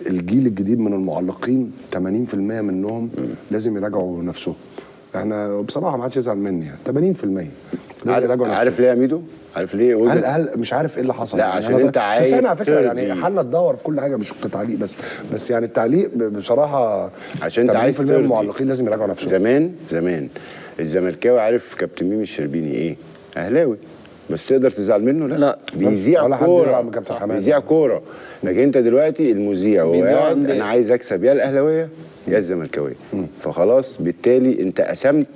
الجيل الجديد من المعلقين 80% منهم لازم يراجعوا نفسهم. احنا بصراحه ما حدش يزعل مني يعني 80% لازم يراجعوا نفسهم. عارف ليه يا ميدو؟ عارف ليه؟ هل مش عارف ايه اللي حصل؟ لا يعني عشان انت عايز. بس انا على فكره يعني حنا تدور في كل حاجه مش كتعليق بس يعني التعليق بصراحه عشان انت عايز 80% من المعلقين لازم يراجعوا نفسهم. زمان الزملكاوي عارف كابتن ميمي الشربيني ايه؟ اهلاوي، بس تقدر تزعل منه؟ لا بيذيع كوره، بيذيع كوره. لكن انت دلوقتي المذيع وهو قاعد انا عايز اكسب يا الاهلاويه يا الزملكاويه، فخلاص بالتالي انت قسمت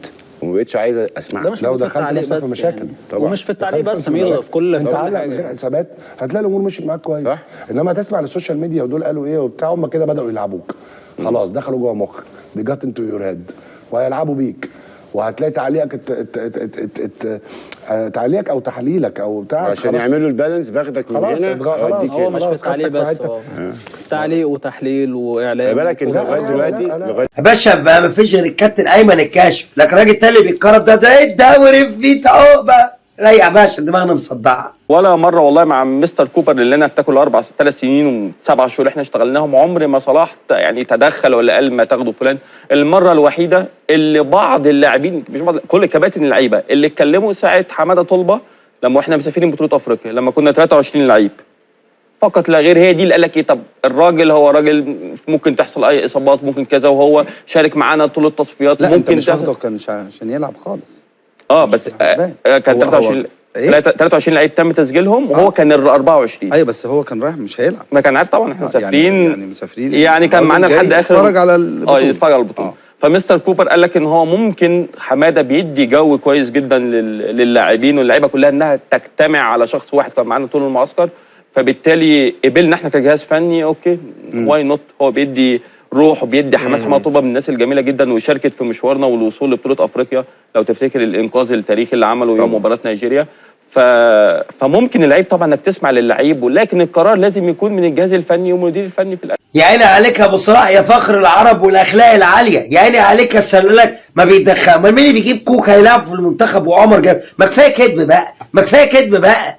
وما بقتش عايز اسمعك. ده مش لو دخلت نفسك في مشاكل يعني. طبعا ومش في التعليق بس ميدو، في كل انت علق من غير حسابات هتلاقي الامور مشيت معاك كويس. صح. انما هتسمع للسوشيال ميديا ودول قالوا ايه وبتاع، هم كده بداوا يلعبوك خلاص، دخلوا جوه مخك، دي جت انتو يور هيد وهيلعبوا بيك، وهتلاقي تعليقك تعليقك او تحليلك او بتاع عشان يعملوا البالانس باخدك من هنا. خلاص هو مش في التعليق بس، تعليق وتحليل واعلام. خلي بالك انت لغايه دلوقتي يا باشا ما فيش غير الكابتن ايمن الكاشف، لكن الراجل التاني بيتكرب ده ايه الدوري في عقبه. ريح باشا دماغنا مصدعه. ولا مره والله مع مستر كوبر اللي انا افتكره 3 سنين و7 شهور احنا اشتغلناهم عمري ما صلاح يعني تدخل ولا قال ما تاخدوا فلان. المره الوحيده اللي بعض اللاعبين مش بعض، كل كباتن اللعيبه اللي اتكلموا ساعه حماده طلبه لما احنا مسافرين بطوله افريقيا لما كنا 23 لعيب فقط لا غير، هي دي اللي قال لك ايه، طب الراجل هو راجل ممكن تحصل اي اصابات ممكن كذا، وهو شارك معانا طول التصفيات. لا ممكن انت مش واخده كان عشان يلعب خالص. بس كان 23 لعيب تم تسجيلهم وهو كان 24. ايوه بس هو كان رايح مش هيلعب. ما كان عارف طبعا احنا مسافرين يعني مسافرين يعني كان معانا لحد اخر يتفرج على البطوله يتفرج على البطوله. فمستر كوبر قال لك ان هو ممكن حماده بيدي جو كويس جدا للاعبين واللعيبه كلها انها تجتمع على شخص واحد كان معانا طول المعسكر، فبالتالي قبلنا احنا كجهاز فني اوكي واي نوت. هو بيدي روح وبيدي حماس. حماده طلبه من الناس الجميله جدا وشاركت في مشوارنا والوصول لبطوله افريقيا لو تفتكر الانقاذ التاريخي اللي عمله يوم مباراه نيجيريا. فممكن اللعيب طبعا انك تسمع للعيب، ولكن القرار لازم يكون من الجهاز الفني والمدير الفني في الاخر. يا عيني عليك يا ابو صلاح يا فخر العرب والاخلاق العاليه، يا عيني عليك يا سلالك ما بيدخل. امال مين اللي بيجيب كوكا يلعب في المنتخب وعمر جاب؟ ما كفايه كدب بقى، ما كفايه كدب بقى.